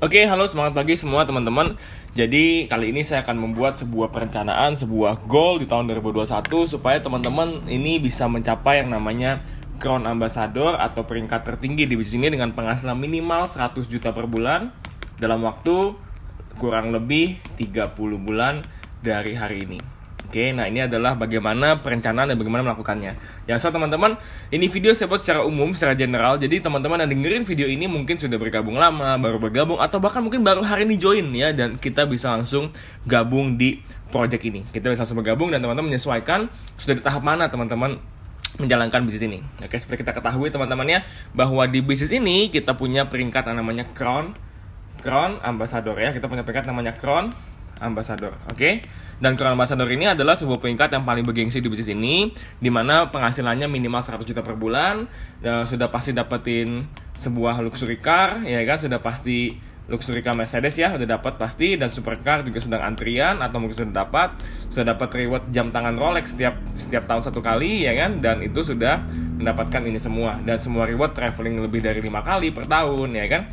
Oke, halo semangat pagi semua teman-teman. Jadi kali ini saya akan membuat sebuah perencanaan, sebuah goal di tahun 2021 supaya teman-teman ini bisa mencapai yang namanya Crown Ambassador atau peringkat tertinggi di bisnis ini dengan penghasilan minimal 100 juta per bulan dalam waktu kurang lebih 30 bulan dari hari ini. Oke, nah ini adalah bagaimana perencanaan dan bagaimana melakukannya. Ya, so teman-teman, ini video saya buat secara umum, secara general. Jadi teman-teman yang dengerin video ini mungkin sudah bergabung lama, baru bergabung, atau bahkan mungkin baru hari ini join ya. Dan kita bisa langsung gabung di project ini. Kita bisa langsung bergabung dan teman-teman menyesuaikan sudah di tahap mana teman-teman menjalankan bisnis ini. Oke, seperti kita ketahui teman-teman ya, bahwa di bisnis ini kita punya peringkat yang namanya Crown Ambassador ya. Kita punya peringkat namanya Crown Ambassador, oke? Dan Crown Ambassador ini adalah sebuah peringkat yang paling bergengsi di bisnis ini, di mana penghasilannya minimal 100 juta per bulan, sudah pasti dapetin sebuah luxury car, ya kan? Sudah pasti luxury car Mercedes ya, sudah dapat pasti, dan supercar juga sedang antrian atau mungkin sudah dapat reward jam tangan Rolex setiap tahun satu kali, ya kan? Dan itu sudah mendapatkan ini semua, dan semua reward traveling lebih dari 5 kali per tahun, ya kan?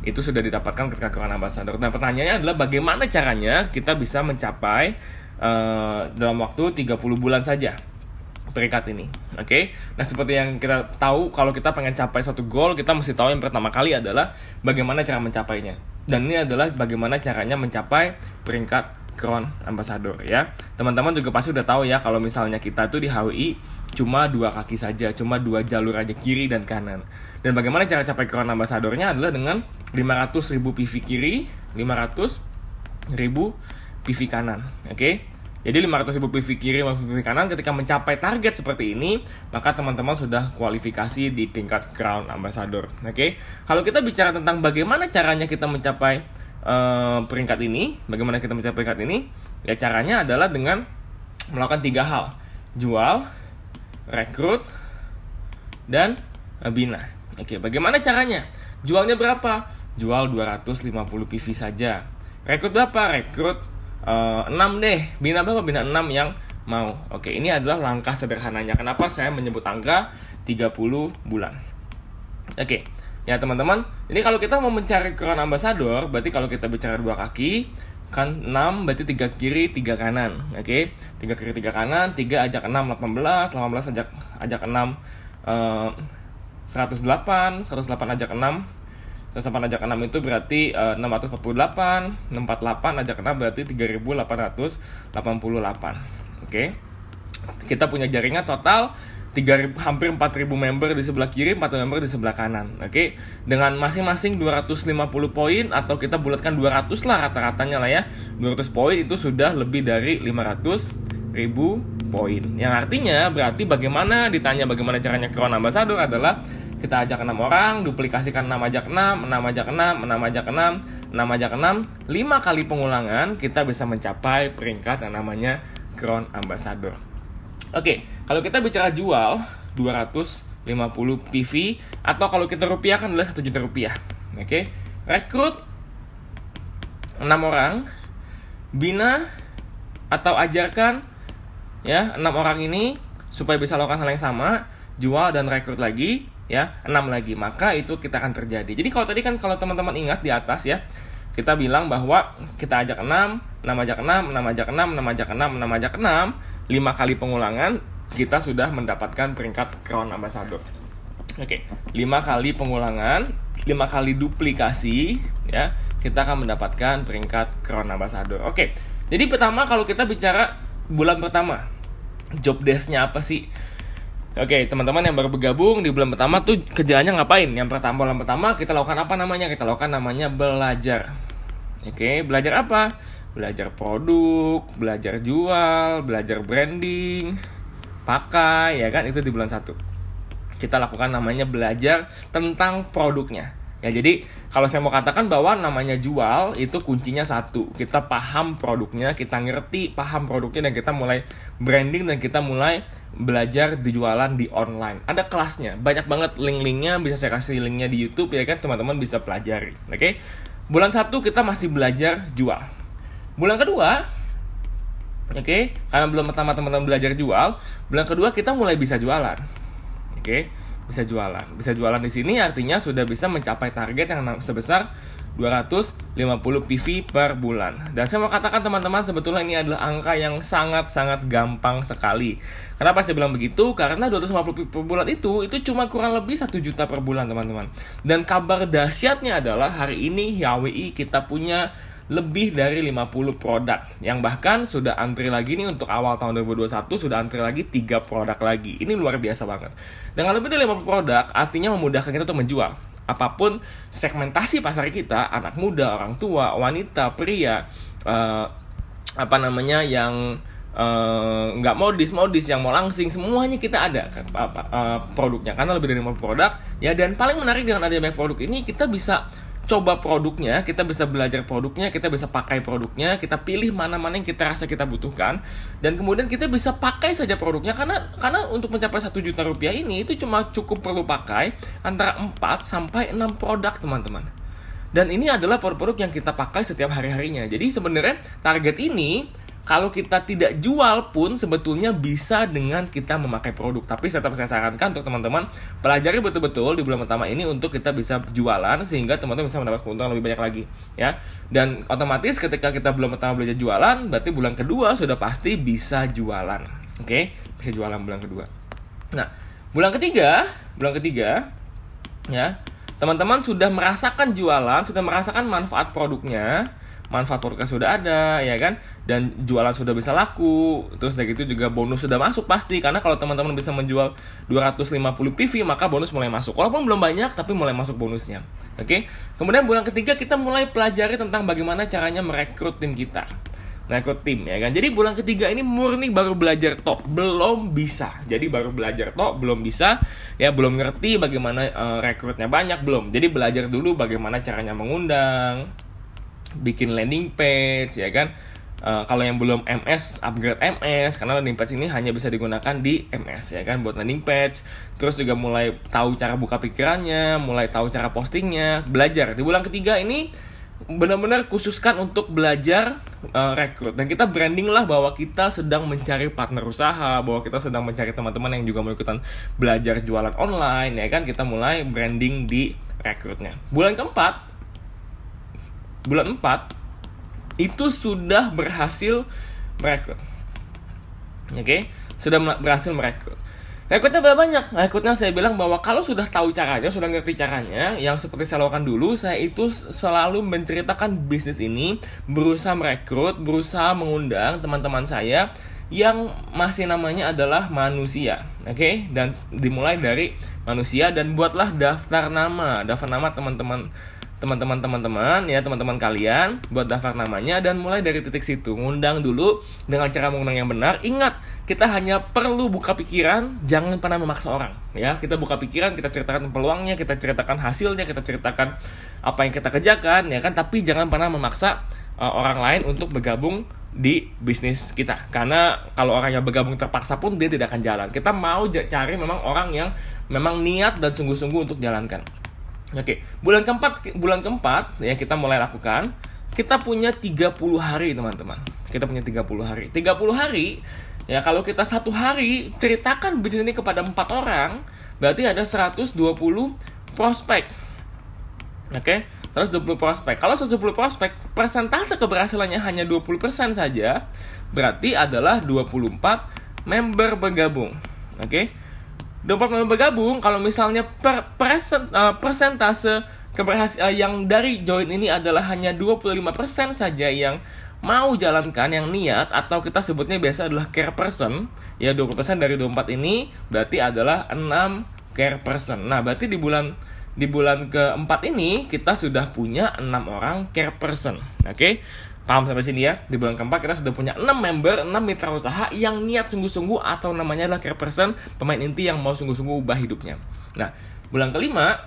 Itu sudah didapatkan ketika Crown Ambassador. Nah, pertanyaannya adalah bagaimana caranya kita bisa mencapai dalam waktu 30 bulan saja peringkat ini. Oke? Nah, seperti yang kita tahu, kalau kita pengen capai suatu goal, kita mesti tahu yang pertama kali adalah bagaimana cara mencapainya. Dan ini adalah bagaimana caranya mencapai peringkat Crown Ambassador ya. Teman-teman juga pasti udah tahu ya, kalau misalnya kita tuh di HWI cuma 2 kaki saja, cuma 2 jalur aja, kiri dan kanan. Dan bagaimana cara capai Crown Ambassadornya adalah dengan 500.000 PV kiri, 500.000 PV kanan. Oke? Jadi 500.000 PV kiri, 500.000 PV kanan, ketika mencapai target seperti ini, maka teman-teman sudah kualifikasi di tingkat Crown Ambassador. Oke? Kalau kita bicara tentang bagaimana caranya kita mencapai peringkat ini, bagaimana kita mencapai peringkat ini, ya caranya adalah dengan melakukan 3 hal: jual, rekrut, dan bina. Oke, bagaimana caranya? Jualnya berapa? Jual 250 PV saja. Rekrut berapa? Rekrut 6 deh. Bina berapa? Bina 6 yang mau. Oke, ini adalah langkah sederhananya. Kenapa saya menyebut angka 30 bulan? Oke, ya teman-teman, ini kalau kita mau mencari Crown Ambassador, berarti kalau kita bicara 2 kaki, kan 6 berarti 3 kiri 3 kanan. Oke, 3 kiri 3 kanan, 3 ajak 6 18, 18 ajak 6 108 ajak 6, 108 ajak 6 itu berarti 648, 648 ajak 6 berarti 3888. Oke. Kita punya jaringan total hampir 4.000 member di sebelah kiri, 4 member di sebelah kanan. Oke. Dengan masing-masing 250 poin, atau kita bulatkan 200 lah rata-ratanya lah ya. 200 poin itu sudah lebih dari 500.000 poin. Yang artinya berarti ditanya bagaimana caranya Crown Ambassador adalah kita ajak 6 orang, duplikasikan 6 ajak 6, 6 ajak 6, 6 ajak 6, 6 ajak 6, 5 kali pengulangan kita bisa mencapai peringkat yang namanya Crown Ambassador. Oke, kalau kita bicara jual 250 PV, atau kalau kita rupiahkan adalah 1 juta rupiah. Oke. Rekrut 6 orang, bina atau ajarkan ya 6 orang ini supaya bisa lakukan hal yang sama, jual dan rekrut lagi ya 6 lagi, maka itu kita akan terjadi. Jadi kalau tadi kan, kalau teman-teman ingat di atas ya, kita bilang bahwa kita ajak 6 ajak 6, 6 ajak 6, 6 ajak 6, 6 ajak 6, 5 kali pengulangan kita sudah mendapatkan peringkat Crown Ambassador. Oke, 5 kali pengulangan, 5 kali duplikasi ya, kita akan mendapatkan peringkat Crown Ambassador. Oke. Jadi pertama, kalau kita bicara bulan pertama, job desk-nya apa sih? Oke, teman-teman yang baru bergabung di bulan pertama tuh kerjaannya ngapain? Bulan pertama kita lakukan apa namanya? Kita lakukan namanya belajar. Oke, belajar apa? Belajar produk, belajar jual, belajar branding, pakai, ya kan? Itu di bulan 1. Kita lakukan namanya belajar tentang produknya. Ya, jadi kalau saya mau katakan bahwa namanya jual, itu kuncinya 1. Kita paham produknya, kita ngerti, paham produknya, dan kita mulai branding, dan kita mulai belajar di jualan di online. Ada kelasnya, banyak banget link-linknya, bisa saya kasih linknya di YouTube ya kan, teman-teman bisa pelajari. Oke. Bulan 1 kita masih belajar jual. Bulan kedua, oke, karena belum pertama teman-teman belajar jual, bulan kedua kita mulai bisa jualan. Oke. Bisa jualan di sini artinya sudah bisa mencapai target yang sebesar 250 PV per bulan. Dan saya mau katakan teman-teman, sebetulnya ini adalah angka yang sangat-sangat gampang sekali. Kenapa saya bilang begitu? Karena 250 PV per bulan itu cuma kurang lebih 1 juta per bulan teman-teman. Dan kabar dahsyatnya adalah hari ini HWI kita punya lebih dari 50 produk yang bahkan sudah antri lagi nih untuk awal tahun 2021, sudah antri lagi 3 produk lagi. Ini luar biasa banget. Dengan lebih dari 50 produk artinya memudahkan kita untuk menjual apapun segmentasi pasar kita, anak muda, orang tua, wanita, pria, yang nggak modis, yang mau langsing, semuanya kita ada produknya karena lebih dari 50 produk ya. Dan paling menarik dengan adanya banyak produk ini, kita bisa coba produknya, kita bisa belajar produknya, kita bisa pakai produknya, kita pilih mana-mana yang kita rasa kita butuhkan, dan kemudian kita bisa pakai saja produknya karena untuk mencapai 1 juta rupiah ini itu cuma cukup perlu pakai antara 4 sampai 6 produk teman-teman. Dan ini adalah produk-produk yang kita pakai setiap hari-harinya. Jadi sebenarnya target ini kalau kita tidak jual pun sebetulnya bisa dengan kita memakai produk. Tapi tetap saya sarankan untuk teman-teman pelajari betul-betul di bulan pertama ini untuk kita bisa jualan sehingga teman-teman bisa mendapat keuntungan lebih banyak lagi ya. Dan otomatis ketika kita bulan pertama belajar jualan, berarti bulan kedua sudah pasti bisa jualan. Oke? Bisa jualan bulan kedua. Nah, bulan ketiga ya, teman-teman sudah merasakan jualan, sudah merasakan manfaat produknya sudah ada ya kan, dan jualan sudah bisa laku, terus dari itu juga bonus sudah masuk pasti, karena kalau teman-teman bisa menjual 250 PV maka bonus mulai masuk, walaupun belum banyak tapi mulai masuk bonusnya. Oke. Kemudian bulan ketiga kita mulai pelajari tentang bagaimana caranya merekrut tim kita, merekrut tim ya kan. Jadi bulan ketiga ini murni baru belajar tok, belum bisa. Jadi baru belajar tok, belum bisa ya, belum ngerti bagaimana rekrutnya banyak, belum. Jadi belajar dulu bagaimana caranya mengundang, bikin landing page ya kan. Kalau yang belum MS, upgrade MS, karena landing page ini hanya bisa digunakan di MS ya kan buat landing page. Terus juga mulai tahu cara buka pikirannya, mulai tahu cara postingnya, belajar. Di bulan ketiga ini benar-benar khususkan untuk belajar rekrut, dan kita branding lah bahwa kita sedang mencari partner usaha, bahwa kita sedang mencari teman-teman yang juga mau ikutan belajar jualan online ya kan. Kita mulai branding di rekrutnya. Bulan 4 itu sudah berhasil merekrut. Oke, sudah berhasil merekrut. Rekrutnya berapa banyak? Rekrutnya saya bilang bahwa kalau sudah tahu caranya, sudah ngerti caranya, yang seperti saya lakukan dulu, saya itu selalu menceritakan bisnis ini, berusaha merekrut, berusaha mengundang teman-teman saya yang masih namanya adalah manusia. Oke, dan dimulai dari manusia, dan buatlah daftar nama teman-teman ya, teman-teman kalian buat daftar namanya, dan mulai dari titik situ ngundang dulu dengan cara mengundang yang benar. Ingat, kita hanya perlu buka pikiran, jangan pernah memaksa orang ya. Kita buka pikiran, kita ceritakan peluangnya, kita ceritakan hasilnya, kita ceritakan apa yang kita kerjakan ya kan, tapi jangan pernah memaksa orang lain untuk bergabung di bisnis kita, karena kalau orangnya bergabung terpaksa pun dia tidak akan jalan. Kita mau cari memang orang yang memang niat dan sungguh-sungguh untuk jalankan. Oke, bulan keempat yang kita mulai lakukan, kita punya 30 hari teman-teman. Kita punya 30 hari. 30 hari, ya kalau kita satu hari ceritakan bisnis ini kepada 4 orang, berarti ada 120 prospek. Oke, 120 prospek. Kalau 120 prospek, persentase keberhasilannya hanya 20% saja, berarti adalah 24 member bergabung. Oke. 24 member bergabung, kalau misalnya persentase keberhasilan yang dari join ini adalah hanya 25% saja yang mau jalankan, yang niat, atau kita sebutnya biasa adalah care person ya, 20% dari 24 ini berarti adalah 6 care person. Nah, berarti di bulan keempat ini kita sudah punya 6 orang care person. Oke? Paham sampai sini ya? Di bulan keempat kita sudah punya 6 member, 6 mitra usaha yang niat sungguh-sungguh, atau namanya adalah care person, pemain inti yang mau sungguh-sungguh ubah hidupnya. Nah, bulan kelima,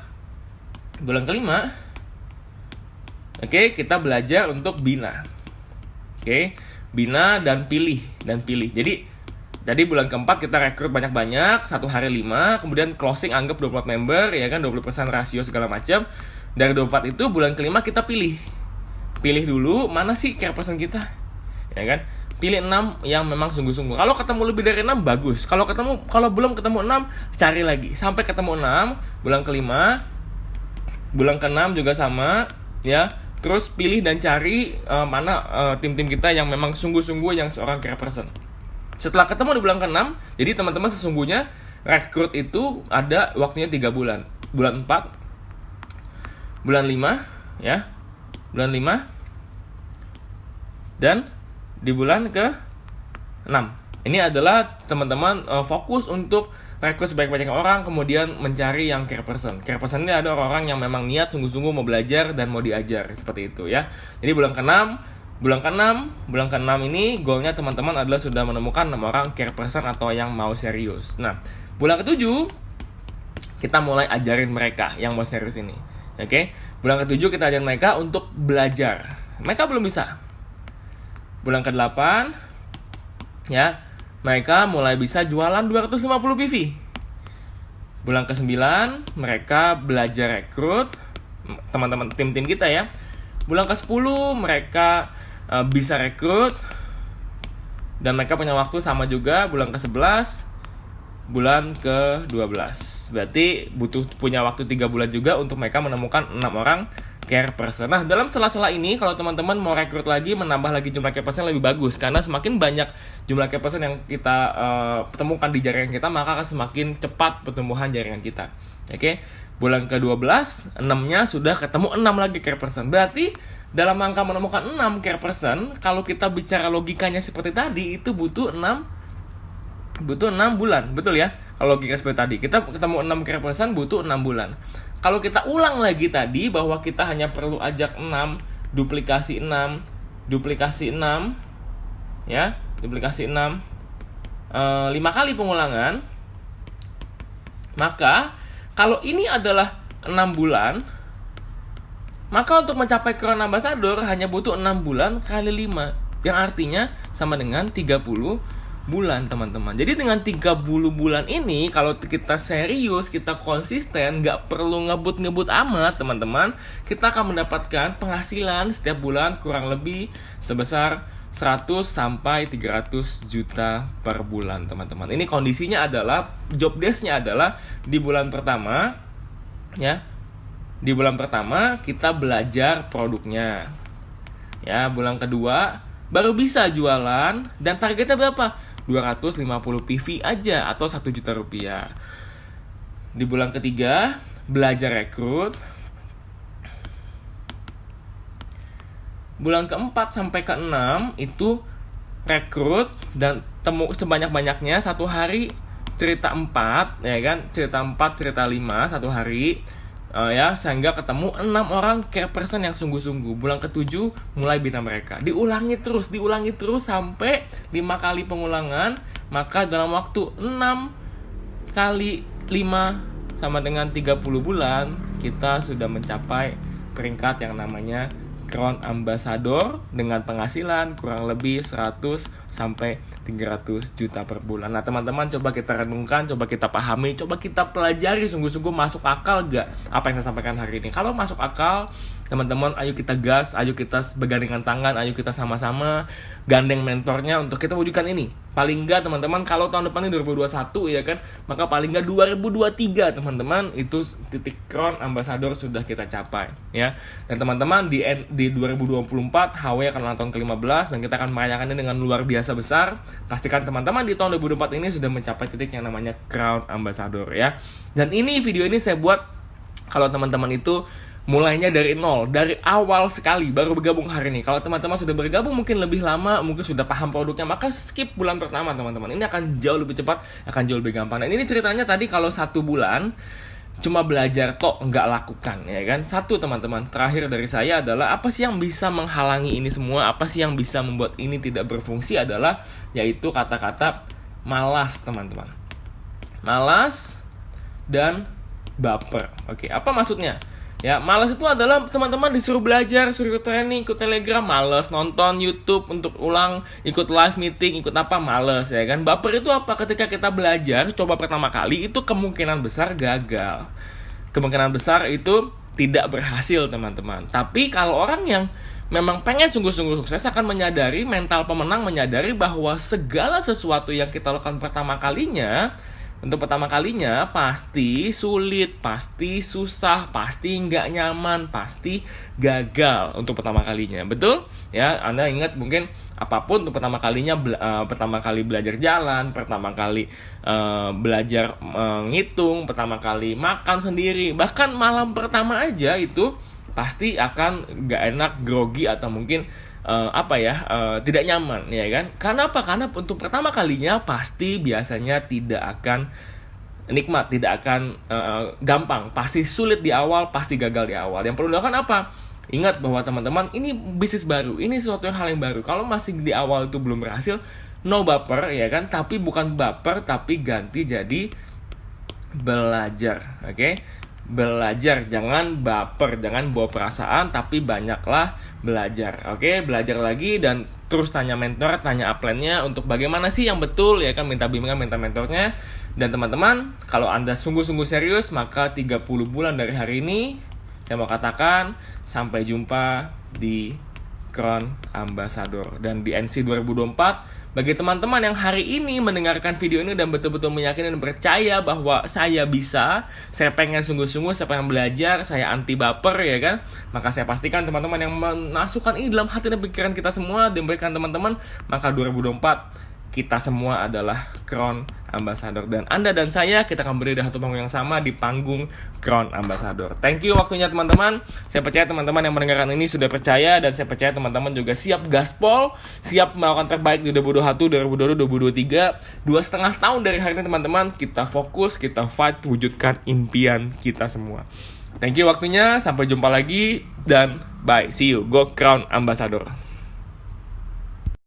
oke, kita belajar untuk bina. Oke, bina dan pilih. Jadi bulan keempat kita rekrut banyak-banyak, 1 hari 5, kemudian closing anggap 24 member, ya kan, 20% rasio segala macam. Dari 24 itu bulan kelima kita pilih dulu mana sih care person kita, ya kan. Pilih 6 yang memang sungguh-sungguh. Kalau ketemu lebih dari 6 bagus. Kalau belum ketemu 6, cari lagi sampai ketemu 6. Bulan kelima, bulan ke-6 juga sama. ya. Terus pilih dan cari mana tim-tim kita yang memang sungguh-sungguh yang seorang care person. Setelah ketemu di bulan ke-6, jadi teman-teman sesungguhnya rekrut itu ada waktunya 3 bulan. Bulan 4, bulan 5, ya. Bulan 5 dan di bulan ke-6. Ini adalah teman-teman fokus untuk rekrut sebanyak-banyaknya orang, kemudian mencari yang care person. Care person ini ada orang-orang yang memang niat sungguh-sungguh mau belajar dan mau diajar, seperti itu ya. Jadi bulan ke-6 ini goalnya teman-teman adalah sudah menemukan 6 orang care person atau yang mau serius. Nah, bulan ke-7 kita mulai ajarin mereka yang mau serius ini. Oke? Bulan ke-7 kita ajarin mereka untuk belajar. Mereka belum bisa. Bulan ke-8 ya, mereka mulai bisa jualan 250 PV. Bulan ke-9 mereka belajar rekrut teman-teman tim-tim kita ya. Bulan ke-10 mereka bisa rekrut dan mereka punya waktu sama juga. Bulan ke-11, bulan ke-12. Berarti butuh punya waktu 3 bulan juga untuk mereka menemukan 6 orang care person. Nah, dalam sela-sela ini kalau teman-teman mau rekrut lagi, menambah lagi jumlah care person lebih bagus, karena semakin banyak jumlah care person yang kita temukan di jaringan kita, maka akan semakin cepat pertumbuhan jaringan kita. Oke. Bulan ke-12, 6-nya sudah ketemu 6 lagi care person. Berarti dalam rangka menemukan 6 care person, kalau kita bicara logikanya seperti tadi, itu butuh 6 bulan, betul ya? Kalau logika seperti tadi, kita ketemu 6 care person butuh 6 bulan. Kalau kita ulang lagi tadi bahwa kita hanya perlu ajak 6, duplikasi 6, ya, duplikasi 6, 5 kali pengulangan, maka kalau ini adalah 6 bulan, maka untuk mencapai Crown Ambassador hanya butuh 6 bulan kali 5, yang artinya sama dengan 30 bulan, teman-teman. Jadi dengan 30 bulan ini, kalau kita serius, kita konsisten, nggak perlu ngebut-ngebut amat, teman-teman, kita akan mendapatkan penghasilan setiap bulan kurang lebih sebesar 100 sampai 300 juta per bulan, teman-teman. Ini kondisinya adalah, job desk-nya adalah di bulan pertama, ya. Di bulan pertama kita belajar produknya. Ya, bulan kedua baru bisa jualan, dan targetnya berapa? 250 PV aja atau 1 juta rupiah. Di bulan ketiga belajar rekrut. Bulan keempat sampai ke-6 itu rekrut dan temu sebanyak-banyaknya satu hari, cerita 4 ya kan, cerita 4, cerita 5 satu hari. Ya, sehingga ketemu 6 orang care person yang sungguh-sungguh. Bulan ke-7 mulai bina mereka. Diulangi terus sampai 5 kali pengulangan. Maka dalam waktu 6 kali 5 sama dengan 30 bulan, kita sudah mencapai peringkat yang namanya Crown Ambassador dengan penghasilan kurang lebih 100 sampai 300 juta per bulan. Nah, teman-teman, coba kita renungkan, coba kita pahami, coba kita pelajari sungguh-sungguh, masuk akal gak apa yang saya sampaikan hari ini. Kalau masuk akal, teman-teman, ayo kita gas, ayo kita bergandengan tangan, ayo kita sama-sama gandeng mentornya untuk kita wujudkan ini. Paling enggak, teman-teman, kalau tahun depan ini 2021 ya kan, maka paling enggak 2023, teman-teman, itu titik Crown Ambassador sudah kita capai ya. Dan teman-teman, di 2024 HW akan ulang tahun ke-15 dan kita akan merayakannya dengan luar biasa besar. Pastikan teman-teman di tahun 2024 ini sudah mencapai titik yang namanya Crown Ambassador ya. Dan ini video ini saya buat kalau teman-teman itu mulainya dari nol, dari awal sekali, baru bergabung hari ini. Kalau teman-teman sudah bergabung mungkin lebih lama, mungkin sudah paham produknya, maka skip bulan pertama, teman-teman. Ini akan jauh lebih cepat, akan jauh lebih gampang. Dan ini ceritanya tadi kalau 1 bulan cuma belajar tok nggak lakukan ya kan. Satu, teman-teman, terakhir dari saya adalah apa sih yang bisa menghalangi ini semua, apa sih yang bisa membuat ini tidak berfungsi adalah yaitu kata-kata malas, teman-teman. Malas dan baper. Oke, apa maksudnya? Ya, malas itu adalah teman-teman disuruh belajar, suruh training, ikut Telegram, malas, nonton YouTube untuk ulang, ikut live meeting, ikut apa, malas ya kan. Baper itu apa? Ketika kita belajar, coba pertama kali, itu kemungkinan besar gagal. Kemungkinan besar itu tidak berhasil, teman-teman. Tapi kalau orang yang memang pengen sungguh-sungguh sukses akan menyadari, mental pemenang menyadari bahwa segala sesuatu yang kita lakukan pertama kalinya Untuk pertama kalinya pasti sulit, pasti susah, pasti nggak nyaman, pasti gagal untuk pertama kalinya. Betul? Ya, Anda ingat mungkin apapun untuk pertama kalinya, pertama kali belajar jalan, pertama kali belajar ngitung, pertama kali makan sendiri, bahkan malam pertama aja itu pasti akan nggak enak, grogi, atau mungkin tidak nyaman, ya kan? Karena apa? Karena untuk pertama kalinya pasti biasanya tidak akan nikmat, tidak akan gampang, pasti sulit di awal, pasti gagal di awal. Yang perlu dilakukan apa? Ingat bahwa teman-teman, ini bisnis baru, ini sesuatu hal yang baru. Kalau masih di awal itu belum berhasil, no baper, ya kan? Tapi bukan baper, tapi ganti jadi belajar, oke? Belajar, jangan baper, jangan bawa perasaan, tapi banyaklah belajar, oke? Belajar lagi dan terus tanya mentor, tanya upline-nya untuk bagaimana sih yang betul, ya kan? Minta bimbingan, minta mentornya. Dan teman-teman, kalau Anda sungguh-sungguh serius, maka 30 bulan dari hari ini saya mau katakan sampai jumpa di Crown Ambassador dan di NC 2024. Bagi teman-teman yang hari ini mendengarkan video ini dan betul-betul meyakini dan percaya bahwa saya bisa, saya pengen sungguh-sungguh, saya pengen belajar, saya anti baper, ya kan? Maka saya pastikan teman-teman yang memasukkan ini dalam hati dan pikiran kita semua dan berikan teman-teman, maka 2024 kita semua adalah Crown Ambassador. Dan Anda dan saya, kita akan berada di satu panggung yang sama, di panggung Crown Ambassador. Thank you waktunya teman-teman. Saya percaya teman-teman yang mendengarkan ini sudah percaya, dan saya percaya teman-teman juga siap gaspol, siap melakukan terbaik di 2021, 2022, 2023. 2,5 tahun dari hari ini teman-teman, kita fokus, kita fight, wujudkan impian kita semua. Thank you waktunya, sampai jumpa lagi, dan bye. See you. Go Crown Ambassador.